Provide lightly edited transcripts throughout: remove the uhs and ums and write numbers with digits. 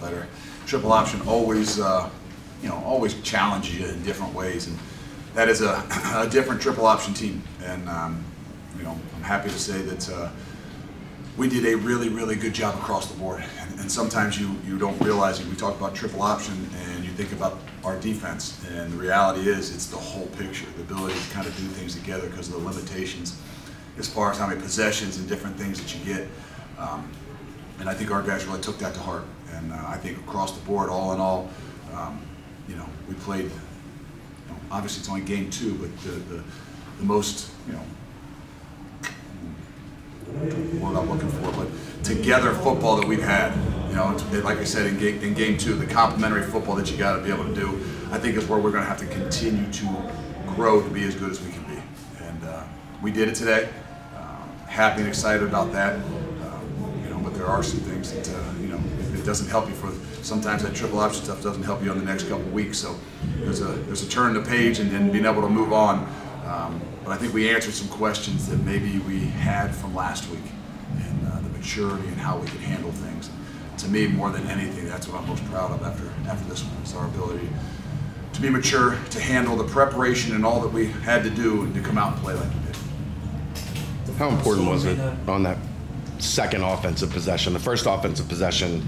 better. Triple option always, always challenges you in different ways, and that is a different triple option team. And I'm happy to say that we did a really, really good job across the board. And sometimes you don't realize it. We talk about triple option, and you think about our defense, and the reality is it's the whole picture, the ability to kind of do things together because of the limitations as far as how many possessions and different things that you get. And I think our guys really took that to heart. And I think across the board, all in all, we played, obviously it's only game 2, but the most, the word I'm looking for, but together football that we've had. Like I said, in game 2, the complementary football that you got to be able to do, I think is where we're going to have to continue to grow to be as good as we can be. And we did it today. Happy and excited about that. But there are some things that it doesn't help you for. Sometimes that triple option stuff doesn't help you on the next couple of weeks. So there's a turn the page and then being able to move on. But I think we answered some questions that maybe we had from last week, and the maturity and how we can handle things. To me, more than anything, that's what I'm most proud of after this one, is our ability to be mature, to handle the preparation and all that we had to do, and to come out and play like we did. How important was it on that second offensive possession? The first offensive possession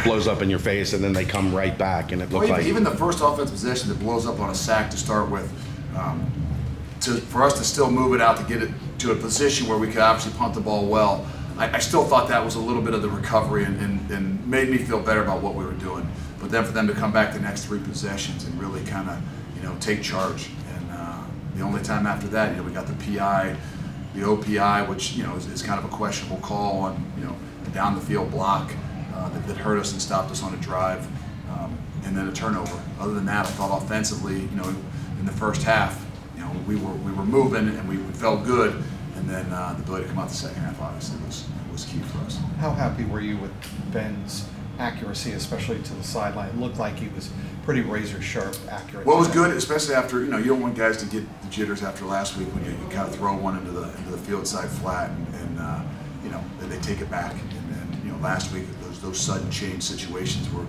blows up in your face, and then they come right back, and it looked like even the first offensive possession that blows up on a sack to start with. For us to still move it out to get it to a position where we could obviously punt the ball well, I still thought that was a little bit of the recovery and made me feel better about what we were doing. But then for them to come back the next 3 possessions and really kind of, take charge. And the only time after that, we got the PI, the OPI, which is kind of a questionable call on a down the field block that hurt us and stopped us on a drive, and then a turnover. Other than that, I thought offensively, in the first half, we were moving and we felt good, and then the ability to come out the second half obviously was key for us. How happy were you with Ben's accuracy, especially to the sideline? It looked like he was pretty razor sharp accurate. Well, it was good, especially after you don't want guys to get the jitters after last week when you kind of throw one into the field side flat and then they take it back. And then last week those sudden change situations were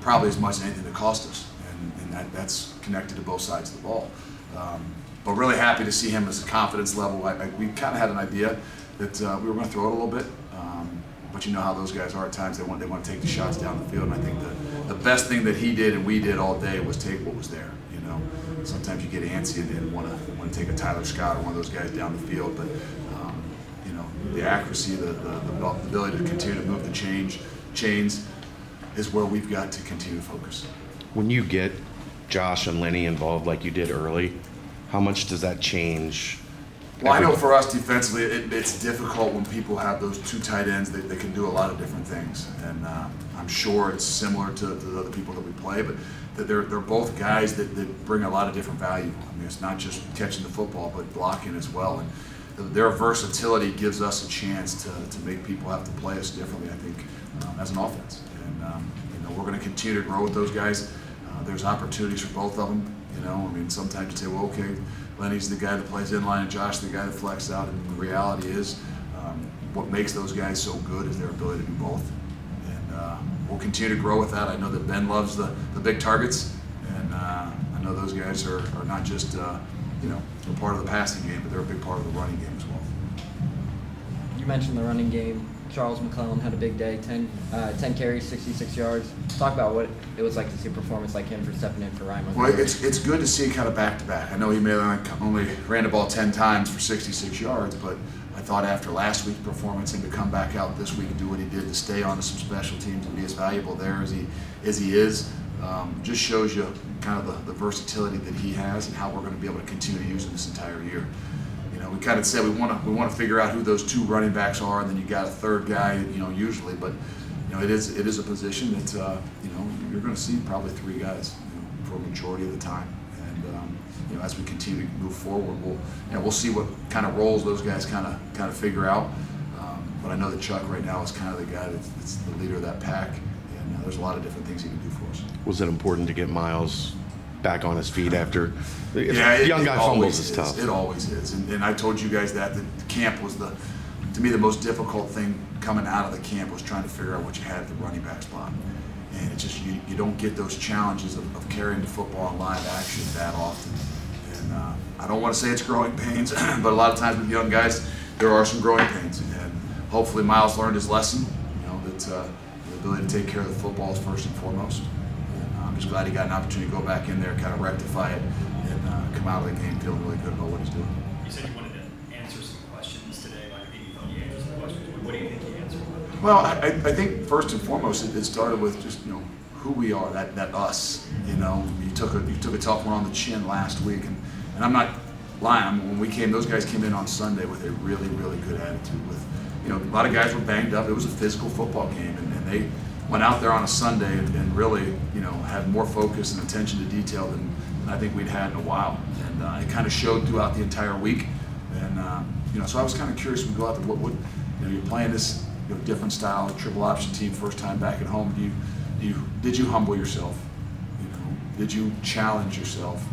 probably as much as anything that cost us, and that's connected to both sides of the ball. But really happy to see him as a confidence level. We kind of had an idea that we were going to throw it a little bit, but you know how those guys are at times. They want to take the shots down the field, and I think the best thing that he did and we did all day was take what was there. Sometimes you get antsy and want to take a Tyler Scott or one of those guys down the field, but the accuracy, the ability to continue to move the chains is where we've got to continue to focus. when you get Josh and Lenny involved like you did early, how much does that change? Well, I know for us defensively, it's difficult when people have those two tight ends that can do a lot of different things. And I'm sure it's similar to the other people that we play, but that they're both guys that bring a lot of different value. I mean, it's not just catching the football, but blocking as well. And their versatility gives us a chance to make people have to play us differently, I think, as an offense. And we're going to continue to grow with those guys. There's opportunities for both of them. I mean, sometimes you say, well, okay, Lenny's the guy that plays in line and Josh the guy that flexes out. And the reality is, what makes those guys so good is their ability to do both. And we'll continue to grow with that. I know that Ben loves the big targets, and I know those guys are not just they're part of the passing game, but they're a big part of the running game as well. You mentioned the running game. Charles McClellan had a big day, 10 carries, 66 yards. Talk about what it was like to see a performance like him for stepping in for Ryan. Well, it's good to see kind of back-to-back. I know he may have only ran the ball 10 times for 66 yards, but I thought after last week's performance and to come back out this week and do what he did to stay on to some special teams and be as valuable there as he is, just shows you kind of the versatility that he has and how we're going to be able to continue to use him this entire year. We kind of said we want to figure out who those two running backs are, and then you got a third guy, usually. But it is a position that you're going to see probably three guys for a majority of the time. And as we continue to move forward, we'll see what kind of roles those guys kind of figure out. But I know that Chuck right now is kind of the guy that's the leader of that pack, and there's a lot of different things he can do for us. Was it important to get Miles back on his feet after? Yeah, young guy fumbles is tough. It always is, and I told you guys that the camp was to me the most difficult thing coming out of the camp was trying to figure out what you had at the running back spot, and it just you don't get those challenges of carrying the football in live action that often. And I don't want to say it's growing pains, but a lot of times with young guys, there are some growing pains. And hopefully Miles learned his lesson, that the ability to take care of the football is first and foremost. And I'm just glad he got an opportunity to go back in there, kind of rectify it, and come out of the game feeling really good about what he's doing. You said you wanted to answer some questions today. Like, I think you thought you answered some questions. What do you think you answered? Well, I think first and foremost, it started with just who we are, that us. You took a tough one on the chin last week, and I'm not lying. When we came, those guys came in on Sunday with a really, really good attitude. With a lot of guys were banged up. It was a physical football game, and they went out there on a Sunday and really had more focus and attention to detail than I think we'd had in a while, and it kind of showed throughout the entire week. And so I was kind of curious when we go out there, what you're playing this different style, triple option team, first time back at home. Did you humble yourself? Did you challenge yourself?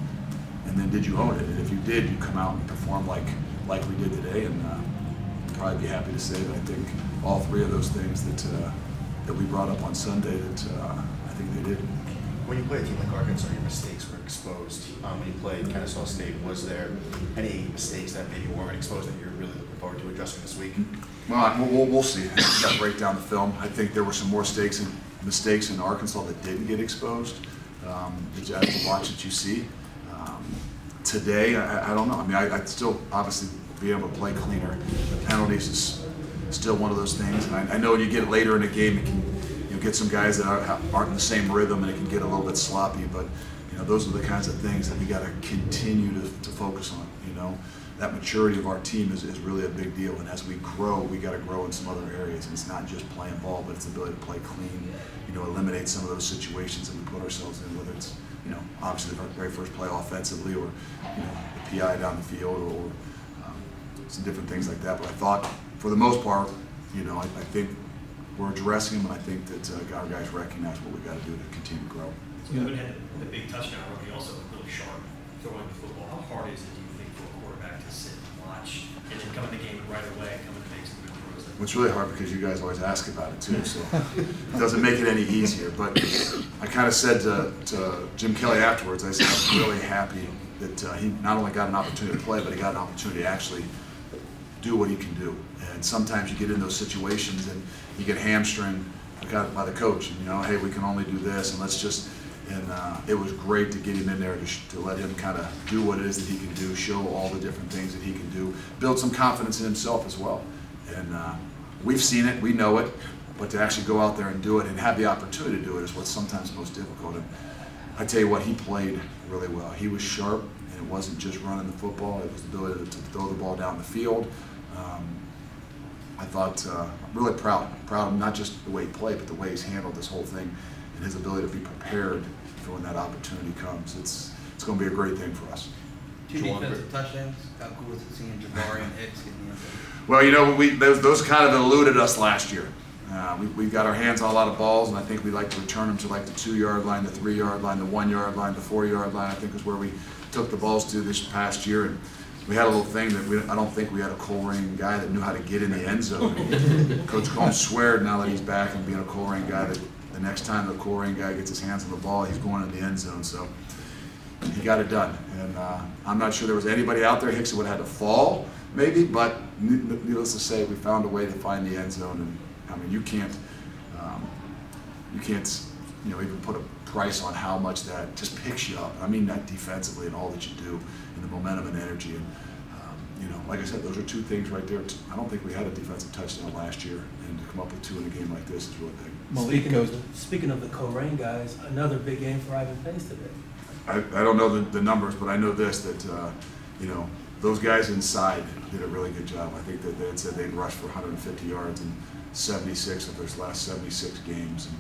And then did you own it? And if you did, you come out and perform like we did today. And I'd probably be happy to say that I think all three of those things that we brought up on Sunday that I think they did. When you play a team like Arkansas, your mistakes were exposed. When you played Kennesaw State, was there any mistakes that maybe weren't exposed that you're really looking forward to addressing this week? Well, we'll see. We've got to break down the film. I think there were some more mistakes in Arkansas that didn't get exposed. That you have to watch that you see. Today, I don't know. I mean, I'd still obviously be able to play cleaner. The penalties is still one of those things. And I know when you get later in the game, it can get some guys that aren't in the same rhythm, and it can get a little bit sloppy. But those are the kinds of things that we got to continue to focus on. That maturity of our team is really a big deal. And as we grow, we got to grow in some other areas. And it's not just playing ball, but it's the ability to play clean. Eliminate some of those situations that we put ourselves in, whether it's obviously the very first play offensively, or the PI down the field, or some different things like that. But I thought, for the most part, I think we're addressing them, and I think that our guys recognize what we got to do to continue to grow. So you haven't had the big touchdown run, but you also look really sharp throwing the football. How hard is it, do you think, for a quarterback to sit and watch and then come in the game right away, come in and make some good throws? Well, it's really hard because you guys always ask about it too, so it doesn't make it any easier. But I kind of said to Jim Kelly afterwards, I said, I'm really happy that he not only got an opportunity to play, but he got an opportunity to actually do what he can do. And sometimes you get in those situations and you get hamstringed by the coach. And, hey, we can only do this, and let's just. And it was great to get him in there to let him kind of do what it is that he can do, show all the different things that he can do, build some confidence in himself as well. And we've seen it, we know it, but to actually go out there and do it and have the opportunity to do it is what's sometimes most difficult. And I tell you what, he played really well. He was sharp, and it wasn't just running the football, it was the ability to throw the ball down the field. I thought, I'm really proud of not just the way he played, but the way he's handled this whole thing and his ability to be prepared for when that opportunity comes. It's going to be a great thing for us. Two defensive touchdowns. How cool was it seeing Jabari and Hicks getting the end zone? Well, those kind of eluded us last year. We got our hands on a lot of balls, and I think we like to return them to like the 2-yard line, the 3-yard line, the 1-yard line, the 4-yard line. I think is where we took the balls to this past year. And we had a little thing that I don't think we had a Colerain guy that knew how to get in the end zone. Coach Combs sweared now that he's back and being a Colerain guy that the next time the Colerain guy gets his hands on the ball, he's going in the end zone. So he got it done. And I'm not sure there was anybody out there. Hicks would have had to fall, maybe, but needless to say, we found a way to find the end zone. And I mean, you can't even put a price on how much that just picks you up. I mean, that defensively and all that you do, and the momentum and energy. And like I said, those are two things right there. I don't think we had a defensive touchdown last year, and to come up with two in a game like this is really big. Speaking of the Colerain guys, another big game for Ivan Pace today. I don't know the numbers, but I know this, that those guys inside did a really good job. I think that they had said they'd rushed for 150 yards in 76 of their last 76 games, and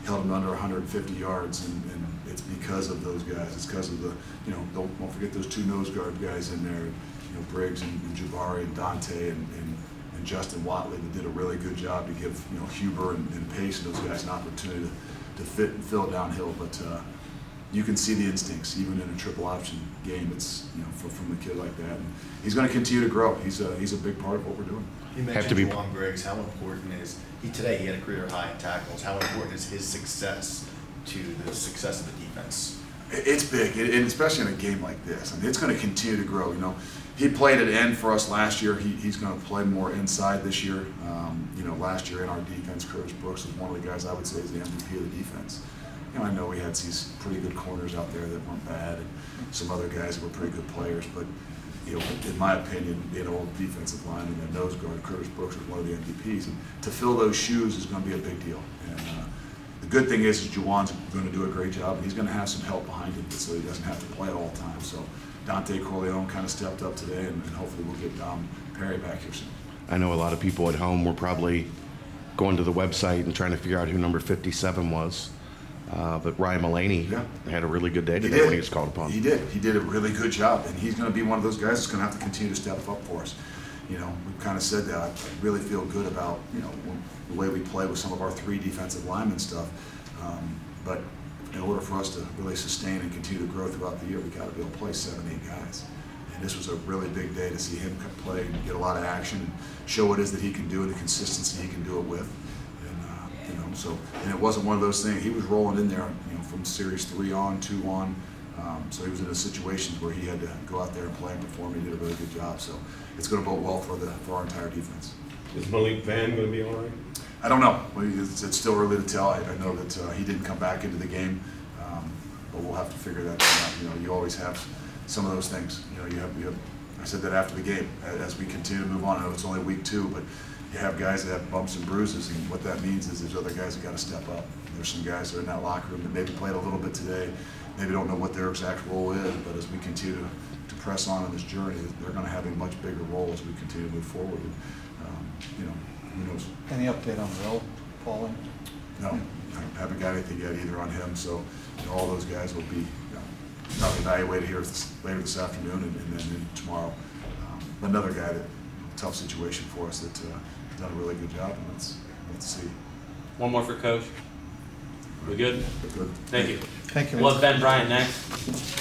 held them under 150 yards, and it's because of those guys. It's because of the, don't forget those two nose guard guys in there, Briggs and Jabari and Dante and Justin Watley, that did a really good job to give Huber and Pace and those guys an opportunity to fit and fill downhill. But you can see the instincts even in a triple option game. It's from a kid like that, and he's going to continue to grow. He's a big part of what we're doing. You mentioned Juwan Briggs. How important is he today? He had a career high in tackles. How important is his success to the success of the defense? It's big, and especially in a game like this. I mean, it's going to continue to grow. You know, he played at end for us last year. He's going to play more inside this year. You know, last year in our defense, Curtis Brooks was one of the guys I would say is the MVP of the defense. You know, I know we had these pretty good corners out there that weren't bad, and some other guys that were pretty good players. But you know, in my opinion, being an old defensive lineman and nose guard, Curtis Brooks was one of the MVPs. And to fill those shoes is going to be a big deal. And the good thing is Juwan's going to do a great job, and he's going to have some help behind him so he doesn't have to play all the time. So Dante Corleone kind of stepped up today, and hopefully we'll get Dom Perry back here soon. I know a lot of people at home were probably going to the website and trying to figure out who number 57 was. But Ryan Mullaney had a really good day today when he was called upon. He did. He did a really good job, and he's going to be one of those guys that's going to have to continue to step up for us. You know, we've kind of said that. I really feel good about, you know, the way we play with some of our 3 defensive linemen stuff. But in order for us to really sustain and continue to grow throughout the year, we got to be able to play 7, 8 guys. And this was a really big day to see him play and get a lot of action and show what it is that he can do and the consistency he can do it with. And you know, so, and it wasn't one of those things. He was rolling in there, you know, from series 3 on, 2 on. So he was in a situations where he had to go out there and play and perform. He did a really good job. So it's going to bode well for our entire defense. Is Malik Van going to be all right? I don't know. It's still early to tell. I know that he didn't come back into the game, but we'll have to figure that out. You know, you always have some of those things. You know, you have. I said that after the game. As we continue to move on, I know it's only week 2, but you have guys that have bumps and bruises, and what that means is there's other guys that got to step up. There's some guys that are in that locker room that maybe played a little bit today, maybe don't know what their exact role is, but as we continue to press on in this journey, they're going to have a much bigger role as we continue to move forward. And, you know, who knows? Any update on Will falling? No, I haven't got anything yet either on him. So you know, all those guys will be probably evaluated here later this afternoon and then tomorrow. Another guy that tough situation for us that done a really good job, and let's see. One more for Coach. We good? Good. Thank you. Thank you. We'll have Ben Bryant next.